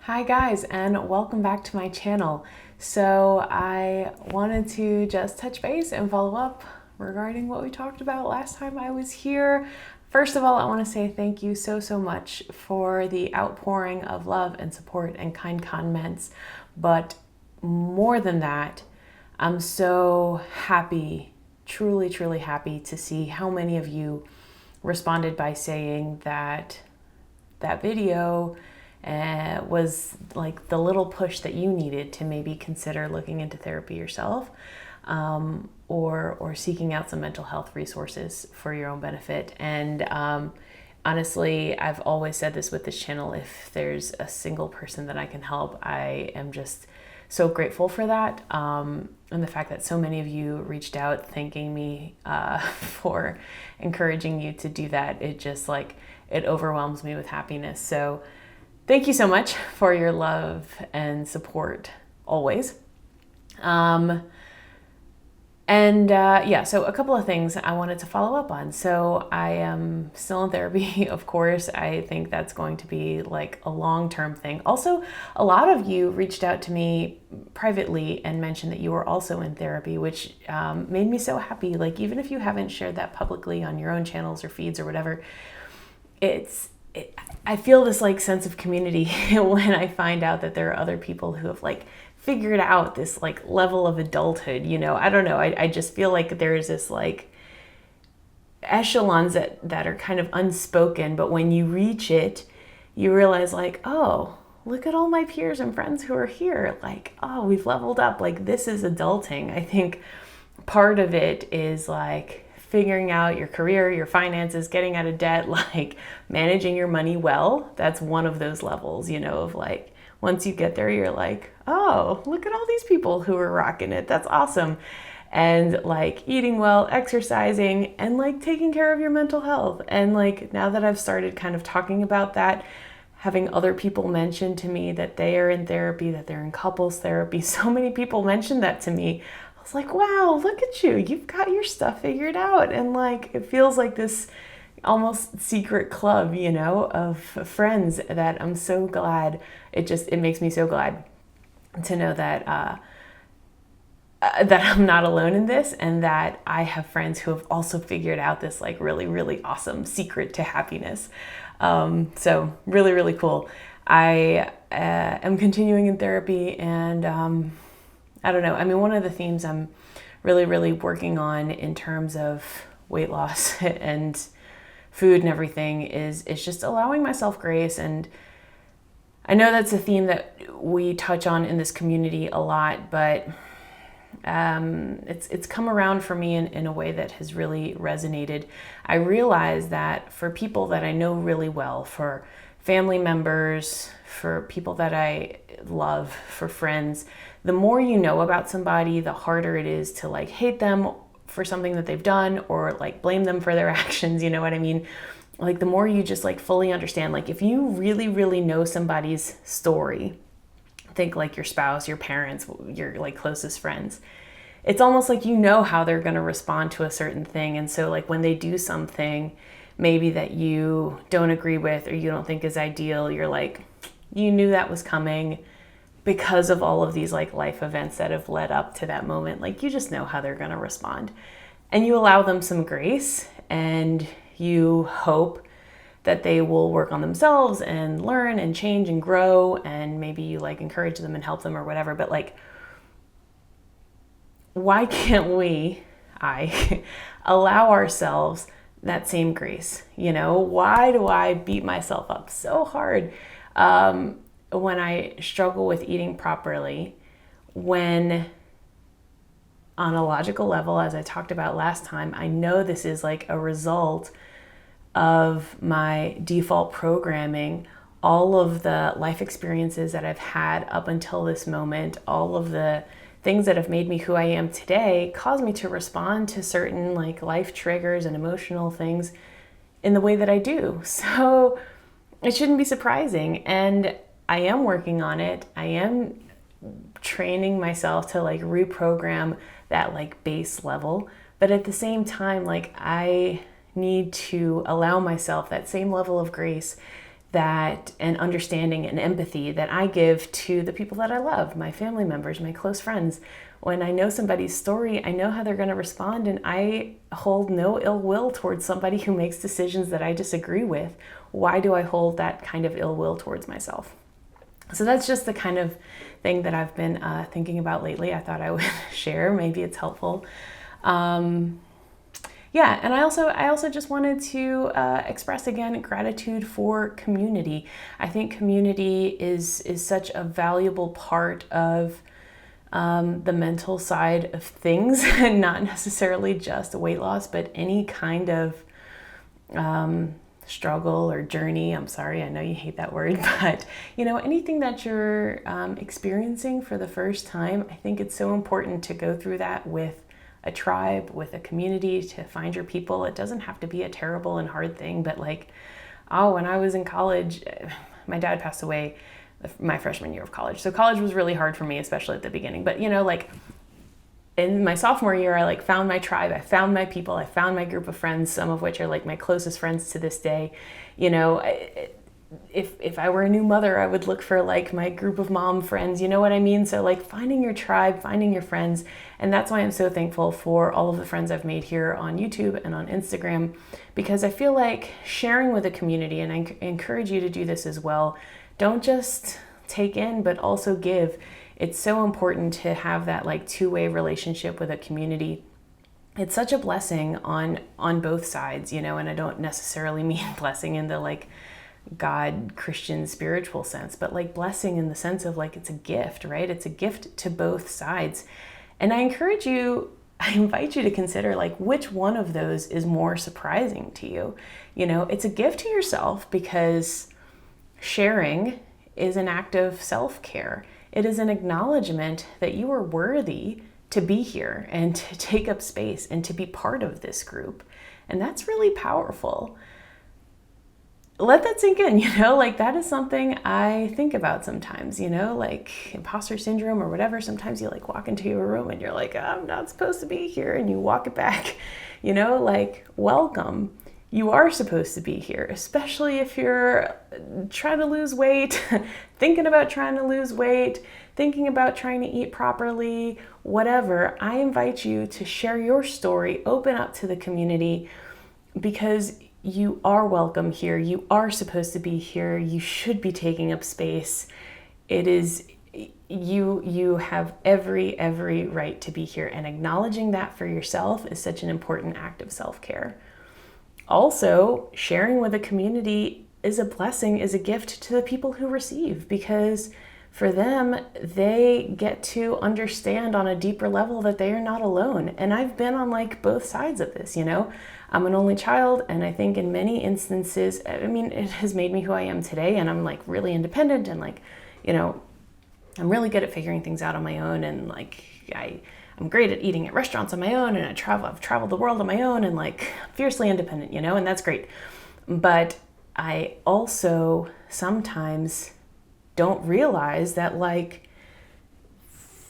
Hi guys, and welcome back to my channel. So I wanted to just touch base and follow up regarding what we talked about last time I was here. First of all, I want to say thank you so much for the outpouring of love and support and kind comments. But more than that, I'm so happy, truly happy to see how many of you responded by saying that that video was like the little push that you needed to maybe consider looking into therapy yourself, or seeking out some mental health resources for your own benefit. And honestly, I've always said this with this channel: if there's a single person that I can help, I am just so grateful for that. And the fact that so many of you reached out thanking me for encouraging you to do that, it overwhelms me with happiness. So thank you so much for your love and support always. So a couple of things I wanted to follow up on. So I am still in therapy, of course. I think that's going to be like a long-term thing. Also, a lot of you reached out to me privately and mentioned that you were also in therapy, which made me so happy. Like, even if you haven't shared that publicly on your own channels or feeds or whatever, I feel this like sense of community when I find out that there are other people who have like figured out this like level of adulthood. I don't know. I just feel like there's this like echelons that are kind of unspoken, but when you reach it, you realize like, oh, look at all my peers and friends who are here. Like, oh, we've leveled up. Like, this is adulting. I think part of it is like figuring out your career, your finances, getting out of debt, like managing your money well. That's one of those levels, of like, once you get there, you're like, oh, look at all these people who are rocking it. That's awesome. And like eating well, exercising, and like taking care of your mental health. And like, now that I've started kind of talking about that, having other people mention to me that they are in therapy, that they're in couples therapy, so many people mentioned that to me. I was like, wow, look at you. You've got your stuff figured out. And like, it feels like this almost secret club, of friends that I'm so glad. It makes me so glad to know that that I'm not alone in this, and that I have friends who have also figured out this like really awesome secret to happiness. So really cool. I am continuing in therapy, and I don't know. I mean, one of the themes I'm really working on in terms of weight loss and food and everything is just allowing myself grace. And I know that's a theme that we touch on in this community a lot, but it's come around for me in a way that has really resonated. I realize that for people that I know really well, for family members, for people that I love, for friends, the more you know about somebody, the harder it is to like hate them for something that they've done or like blame them for their actions. You know what I mean? Like, the more you just like fully understand, like if you really know somebody's story, think like your spouse, your parents, your like closest friends, it's almost like how they're going to respond to a certain thing. And so like when they do something maybe that you don't agree with or you don't think is ideal, you're like, you knew that was coming because of all of these like life events that have led up to that moment. Like, you just know how they're going to respond, and you allow them some grace, and you hope that they will work on themselves and learn and change and grow, and maybe you like encourage them and help them or whatever. But like, why can't I allow ourselves that same grace? Why do I beat myself up so hard when I struggle with eating properly, when on a logical level, as I talked about last time, I know this is like a result of my default programming, all of the life experiences that I've had up until this moment, all of the things that have made me who I am today cause me to respond to certain like life triggers and emotional things in the way that I do. So it shouldn't be surprising. And I am working on it. I am training myself to like reprogram that like base level. But at the same time, like, I need to allow myself that same level of grace that and understanding and empathy that I give to the people that I love, my family members, my close friends. When I know somebody's story, I know how they're going to respond, and I hold no ill will towards somebody who makes decisions that I disagree with. Why do I hold that kind of ill will towards myself? So that's just the kind of thing that I've been thinking about lately. I thought I would share. Maybe it's helpful. Yeah, and I also just wanted to express again gratitude for community. I think community is such a valuable part of the mental side of things, and not necessarily just weight loss, but any kind of struggle or journey. I'm sorry, I know you hate that word, but anything that you're experiencing for the first time, I think it's so important to go through that with a tribe, with a community, to find your people. It doesn't have to be a terrible and hard thing, but when I was in college, my dad passed away my freshman year of college. So college was really hard for me, especially at the beginning. But in my sophomore year, I found my tribe, I found my people, I found my group of friends, some of which are my closest friends to this day. If I were a new mother, I would look for my group of mom friends, you know what I mean? So finding your tribe, finding your friends. And that's why I'm so thankful for all of the friends I've made here on YouTube and on Instagram, because I feel like sharing with a community, and I encourage you to do this as well. Don't just take in, but also give. It's so important to have that two-way relationship with a community. It's such a blessing on both sides, and I don't necessarily mean blessing in the God, Christian, spiritual sense, but blessing in the sense of it's a gift, right? It's a gift to both sides. And I invite you to consider which one of those is more surprising to you. It's a gift to yourself because sharing is an act of self-care. It is an acknowledgement that you are worthy to be here and to take up space and to be part of this group. And that's really powerful. Let that sink in, that is something I think about sometimes, imposter syndrome or whatever. Sometimes you walk into a room and you're I'm not supposed to be here, and you walk it back, welcome. You are supposed to be here, especially if you're trying to lose weight, thinking about trying to lose weight, thinking about trying to eat properly, whatever. I invite you to share your story, open up to the community, because you are welcome here. You are supposed to be here. You should be taking up space. It is you have every right to be here, and acknowledging that for yourself is such an important act of self-care. Also, sharing with a community is a blessing, is a gift to the people who receive, because for them, they get to understand on a deeper level that they are not alone. And I've been on both sides of this, I'm an only child, and I think in many instances, it has made me who I am today, and I'm really independent, and I'm really good at figuring things out on my own, and I'm great at eating at restaurants on my own, and I've traveled the world on my own, and fiercely independent, and that's great. But I also sometimes don't realize that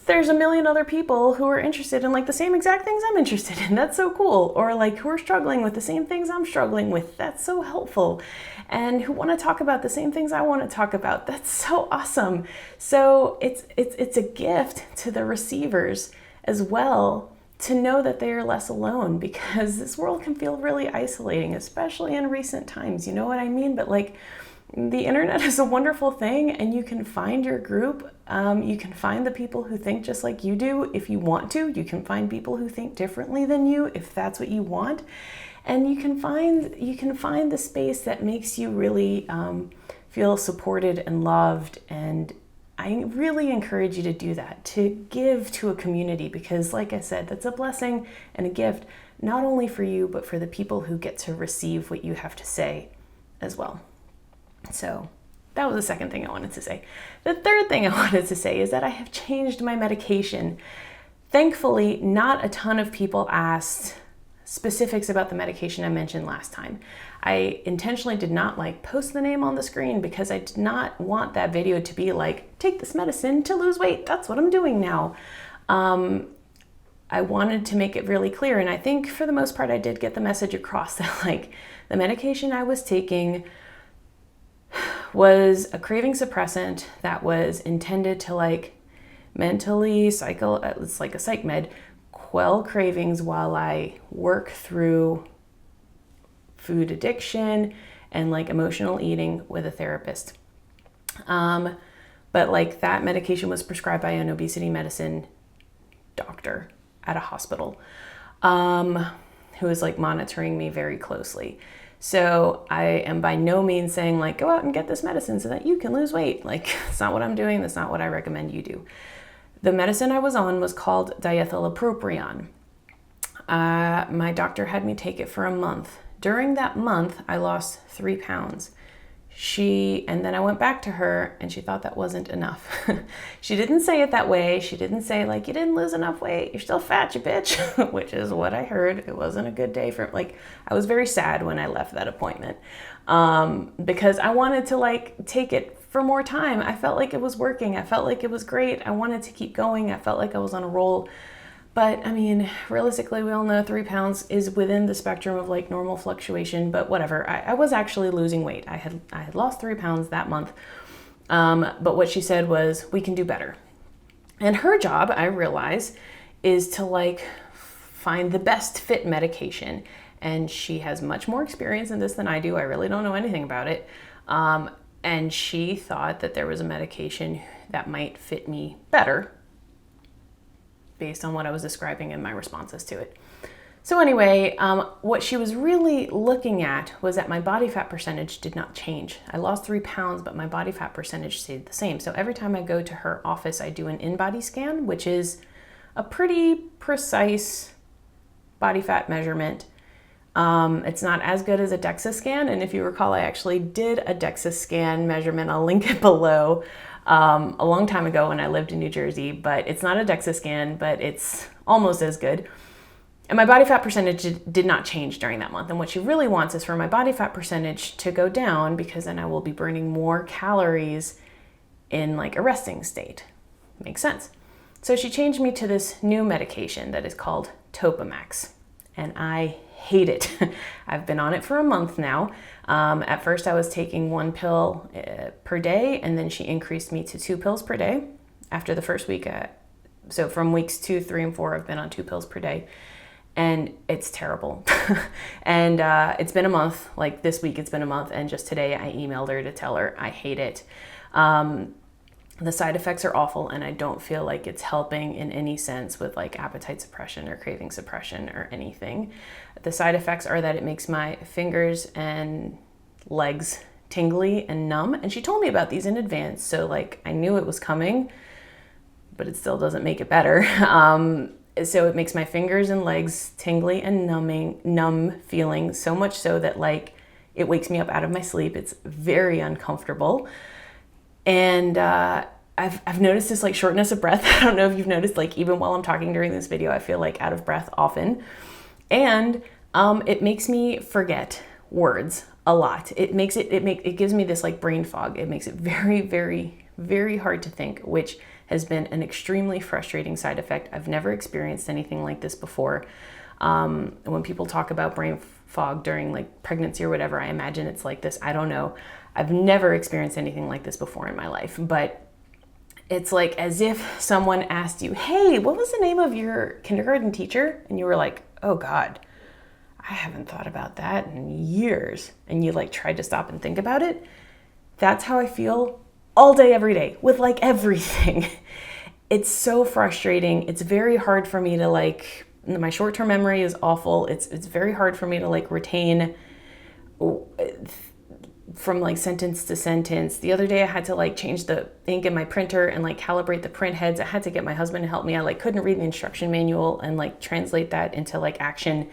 there's a million other people who are interested in the same exact things I'm interested in. That's so cool. Or who are struggling with the same things I'm struggling with. That's so helpful. And who want to talk about the same things I want to talk about. That's so awesome. So it's a gift to the receivers as well, to know that they are less alone, because this world can feel really isolating, especially in recent times. You know what I mean? But the internet is a wonderful thing, and you can find your group. You can find the people who think just like you do if you want to. You can find people who think differently than you if that's what you want. And you can find the space that makes you really feel supported and loved. And I really encourage you to do that, to give to a community, because like I said, that's a blessing and a gift, not only for you, but for the people who get to receive what you have to say as well. So that was the second thing I wanted to say. The third thing I wanted to say is that I have changed my medication. Thankfully, not a ton of people asked specifics about the medication I mentioned last time. I intentionally did not post the name on the screen, because I did not want that video to be take this medicine to lose weight. That's what I'm doing now. I wanted to make it really clear, and I think for the most part I did get the message across that the medication I was taking was a craving suppressant that was intended to like mentally it's like a psych med, quell cravings while I work through food addiction and like emotional eating with a therapist. But like that medication was prescribed by an obesity medicine doctor at a hospital, who was like monitoring me very closely. So I am by no means saying like, go out and get this medicine so that you can lose weight. Like, it's not what I'm doing. That's not what I recommend you do. The medicine I was on was called diethylopropion. My doctor had me take it for a month. During that month, I lost 3 pounds. And then I went back to her and she thought that wasn't enough. She didn't say it that way. She didn't say like, you didn't lose enough weight, you're still fat, you bitch, which is what I heard. It wasn't a good day for, like, I was very sad when I left that appointment, because I wanted to like take it for more time. I felt like it was working. I felt like it was great. I wanted to keep going. I felt like I was on a roll. But I mean, realistically, we all know 3 pounds is within the spectrum of like normal fluctuation, but whatever. I was actually losing weight. I had lost 3 pounds that month. But what she said was, we can do better. And her job, I realize, is to like find the best fit medication. And she has much more experience in this than I do. I really don't know anything about it. And she thought that there was a medication that might fit me better, based on what I was describing in my responses to it. So anyway, what she was really looking at was that my body fat percentage did not change. I lost 3 pounds, but my body fat percentage stayed the same. So every time I go to her office, I do an in-body scan, which is a pretty precise body fat measurement. It's not as good as a DEXA scan. And if you recall, I actually did a DEXA scan measurement. I'll link it below. A long time ago when I lived in New Jersey, but it's not a DEXA scan, but it's almost as good. And my body fat percentage did not change during that month. And what she really wants is for my body fat percentage to go down, because then I will be burning more calories in like a resting state. Makes sense. So she changed me to this new medication that is called Topamax, and I hate it. I've been on it for a month now. At first I was taking 1 pill per day, and then she increased me to 2 pills per day after the first week. So from weeks 2, 3, and 4, I've been on 2 pills per day, and it's terrible. And it's been a month, like this week it's been a month, and just today I emailed her to tell her I hate it. The side effects are awful, and I don't feel like it's helping in any sense with like appetite suppression or craving suppression or anything. The side effects are that it makes my fingers and legs tingly and numb. And she told me about these in advance, so like I knew it was coming, but it still doesn't make it better. So it makes my fingers and legs tingly and numb feeling, so much so that like it wakes me up out of my sleep. It's very uncomfortable. And I've noticed this like shortness of breath. I don't know if you've noticed, like even while I'm talking during this video, I feel like out of breath often. And it makes me forget words a lot. It gives me this like brain fog. It makes it very, very, very hard to think, which has been an extremely frustrating side effect. I've never experienced anything like this before. When people talk about brain fog during like pregnancy or whatever, I imagine it's like this. I don't know. I've never experienced anything like this before in my life, but it's like as if someone asked you, hey, what was the name of your kindergarten teacher? And you were like, oh God, I haven't thought about that in years. And you like tried to stop and think about it. That's how I feel all day, every day with like everything. It's so frustrating. It's very hard for me to like, my short-term memory is awful. It's very hard for me to like retain from like sentence to sentence. The other day I had to like change the ink in my printer and like calibrate the print heads. I had to get my husband to help me. I like couldn't read the instruction manual and like translate that into like action.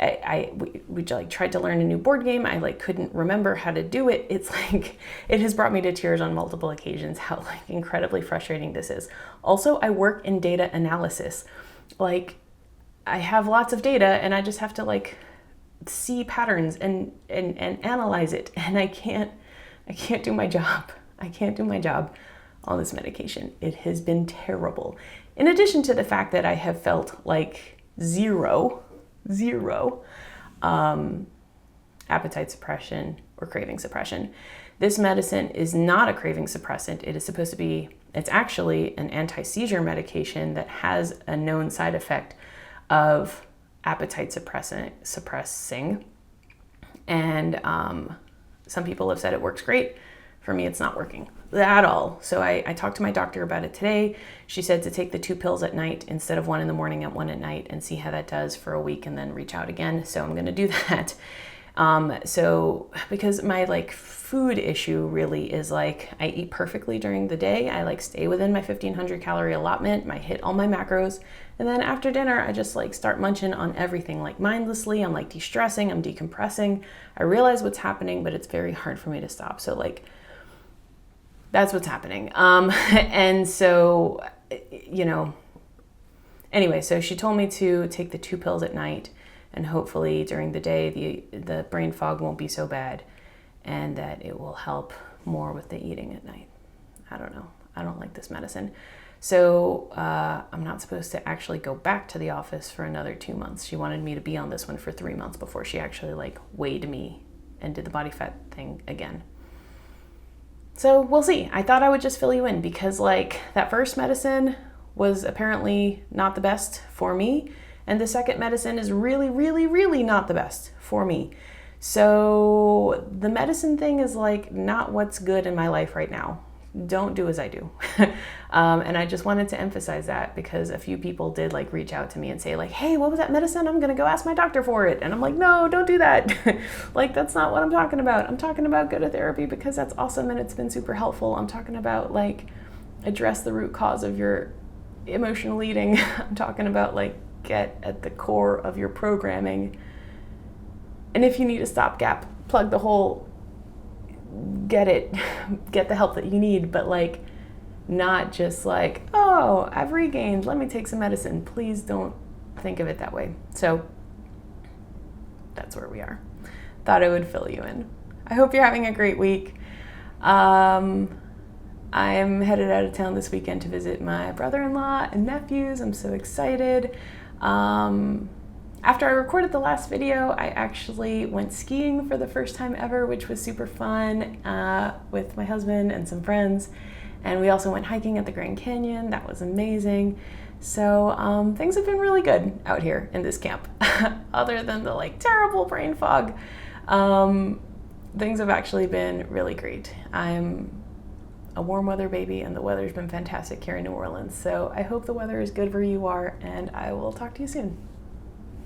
We like tried to learn a new board game. I like couldn't remember how to do it. It's like, it has brought me to tears on multiple occasions how like incredibly frustrating this is. Also, I work in data analysis. Like I have lots of data and I just have to like see patterns and analyze it, and I can't do my job. I can't do my job on this medication. It has been terrible. In addition to the fact that I have felt like zero appetite suppression or craving suppression. This medicine is not a craving suppressant. It is supposed to be, it's actually an anti-seizure medication that has a known side effect of appetite suppressing. And some people have said it works great. For me, it's not working at all. So I talked to my doctor about it today. She said to take the 2 pills at night instead of 1 in the morning and 1 at night, and see how that does for a week and then reach out again. So I'm going to do that. So because my like food issue really is like, I eat perfectly during the day. I like stay within my 1500 calorie allotment, I hit all my macros. And then after dinner, I just like start munching on everything like mindlessly. I'm like de-stressing, I'm decompressing. I realize what's happening, but it's very hard for me to stop. So like, that's what's happening. And so, you know, anyway, so she told me to take the 2 pills at night, and hopefully during the day, the brain fog won't be so bad, and that it will help more with the eating at night. I don't know. I don't like this medicine. So I'm not supposed to actually go back to the office for another 2 months. She wanted me to be on this one for 3 months before she actually like weighed me and did the body fat thing again. So we'll see. I thought I would just fill you in because like that first medicine was apparently not the best for me. And the second medicine is really, really, really not the best for me. So the medicine thing is like not what's good in my life right now. Don't do as I do. And I just wanted to emphasize that because a few people did like reach out to me and say like, hey, what was that medicine? I'm going to go ask my doctor for it. And I'm like, no, don't do that. Like, that's not what I'm talking about. I'm talking about go to therapy because that's awesome and it's been super helpful. I'm talking about like address the root cause of your emotional eating. I'm talking about like get at the core of your programming. And if you need a stopgap, plug the hole, get the help that you need, but like not just like, oh, I've regained, let me take some medicine. Please don't think of it that way. So that's where we are. Thought I would fill you in. I hope you're having a great week. I'm headed out of town this weekend to visit my brother-in-law and nephews. I'm so excited. After I recorded the last video, I actually went skiing for the first time ever, which was super fun with my husband and some friends. And we also went hiking at the Grand Canyon. That was amazing. So things have been really good out here in this camp. Other than the like terrible brain fog, things have actually been really great. I'm a warm weather baby and the weather's been fantastic here in New Orleans. So I hope the weather is good where you are, and I will talk to you soon.